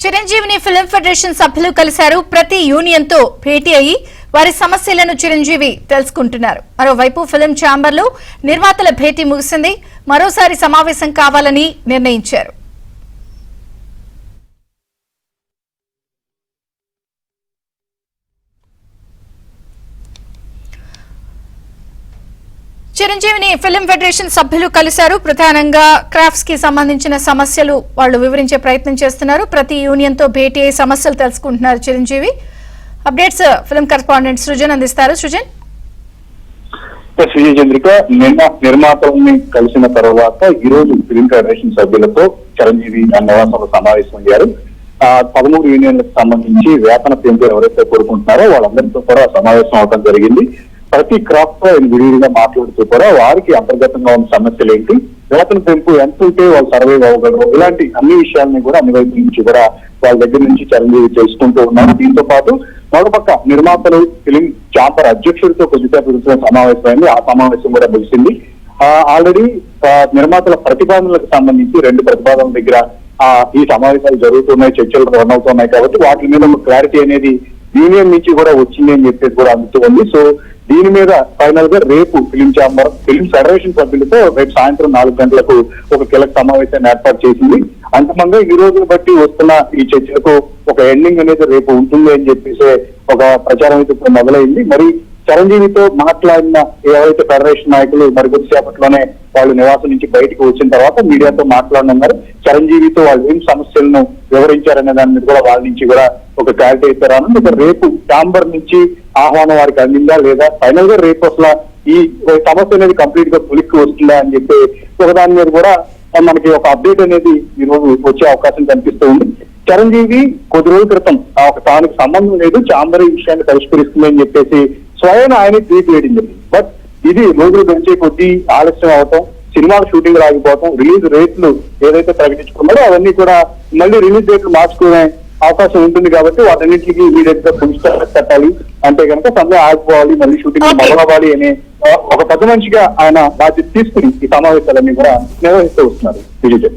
చిరంజీవిని film federation సభ్యులు కలిశారు. ప్రతి యూనియన్ తో భేటీ అయ్యి వారి సమస్యలను చిరంజీవి తెలుసుకుంటున్నారు. మరోవైపు ఫిల్మ్ ఛాంబర్ లో నిర్మాతల భేటీ ముగిసింది. మరోసారి సమావేశం కావాలని నిర్ణయించారు. చిరంజీవిని ఫిల్మ్ ఫెడరేషన్ సభ్యులు కలిశారు. ప్రధానంగా క్రాఫ్ట్స్ కి సంబంధించిన సమస్యలు వాళ్ళు వివరించే ప్రయత్నం చేస్తున్నారు. ప్రతి యూనియన్ తో భేటీ అయ్యి సమస్యలు తెలుసుకుంటున్నారు Chiranjeevi. Updates film correspondent Srujan అందిస్తారు. సృజన్, చంద్రిక, నిన్న నిర్మాతల్ని కలిసిన తర్వాత ఈ రోజు ఫిల్మ్ ఫెడరేషన్ సభ్యులతో చిరంజీవి నివాసంలో సమావేశం అయ్యారు. 13 యూనియన్లకు సంబంధించి వేతన పెంపు ఎవరైతే కోరుకుంటున్నారో వాళ్ళందరితో కూడా సమావేశం అవడం జరిగింది. ప్రతి క్రాఫ్ట్ తో ఆయన విడిగా మాట్లాడుతూ కూడా వారికి అంతర్గతంగా ఉన్న సమస్యలు ఏంటి, వేతన పెంపు ఎంత ఉంటే వాళ్ళు సర్వైవ్ అవ్వగలరు, ఇలాంటి అన్ని విషయాలని కూడా అన్ని వైపుల నుంచి కూడా వాళ్ళ దగ్గర నుంచి చిరంజీవి తెలుసుకుంటూ ఉన్నారు. దీంతో పాటు మరోపక్క నిర్మాతలు ఫిలిం ఛాంబర్ అధ్యక్షుడితో కొద్దిసేపు సమావేశమైంది. ఆ సమావేశం కూడా ముగిసింది. ఆల్రెడీ నిర్మాతల ప్రతిపాదనలకు సంబంధించి 2 ప్రతిపాదనల దగ్గర ఈ సమావేశాలు జరుగుతున్నాయి, చర్చలు రన్ అవుతున్నాయి. కాబట్టి వాటి మీద ఒక క్లారిటీ అనేది యూనియన్ నుంచి కూడా వచ్చింది అని చెప్పేసి కూడా అందుతూ ఉంది. సో దీని మీద ఫైనల్ గా రేపు ఫిలిం ఛాంబర్ ఫిల్మ్ ఫెడరేషన్ సభ్యులతో రేపు సాయంత్రం 4 గంటలకు ఒక కీలక సమావేశాన్ని ఏర్పాటు చేసింది. అంతమంది ఈ రోజును బట్టి వస్తున్న ఈ చర్చలకు ఒక ఎండింగ్ అనేది రేపు ఉంటుంది అని చెప్పేసి ఒక ప్రచారం అయితే ఇప్పుడు మొదలైంది. మరి చిరంజీవితో మాట్లాడిన ఏవైతే ఫెడరేషన్ నాయకులు మరి కొద్దిసేపట్లోనే వాళ్ళు నివాసం నుంచి బయటకు వచ్చిన తర్వాత మీడియాతో మాట్లాడనున్నారు. చిరంజీవితో వాళ్ళు ఏం సమస్యలను వివరించారనే దాని మీద కూడా వాళ్ళ నుంచి కూడా ఒక క్లారిటీ అయితే రానుంది. ఇక రేపు ఛాంబర్ నుంచి ఆహ్వానం వారికి అందిందా లేదా, ఫైనల్ గా రేపు అసలు ఈ సమస్య అనేది కంప్లీట్ గా పులిక్కి వస్తుందా అని చెప్పి ఒకదాని మీద కూడా మనకి ఒక అప్డేట్ అనేది ఈ రోజు వచ్చే అవకాశం కనిపిస్తూ ఉంది. చిరంజీవి కొద్ది రోజుల క్రితం తానికి సంబంధం లేదు, ఛాంబర్ ఈ విషయాన్ని పరిష్కరిస్తుంది అని చెప్పేసి స్వయం ఆయన ట్వీట్ వేయడం జరిగింది. బట్ ఇది రోజులు గడిచే కొద్దీ ఆలస్యం అవటం, సినిమాల షూటింగ్ ఆగిపోవటం, రిలీజ్ రేట్లు ఏదైతే ప్రకటించుకున్నారో అవన్నీ కూడా మళ్ళీ రిలీజ్ రేట్లు మార్చుకునే అవకాశం ఉంటుంది. కాబట్టి వాటన్నింటికి ఇమీడియట్ గా ఫుల్ స్టాప్ పెట్టాలి అంటే కనుక సమయం ఆగిపోవాలి, మళ్ళీ షూటింగ్ మొదలవ్వాలి అనే ఒక పెద్ద మనిషిగా ఆయన బాధ్యత తీసుకుని ఈ సమావేశాలన్నీ కూడా నిర్వహిస్తూ వస్తున్నారు. విజయ్.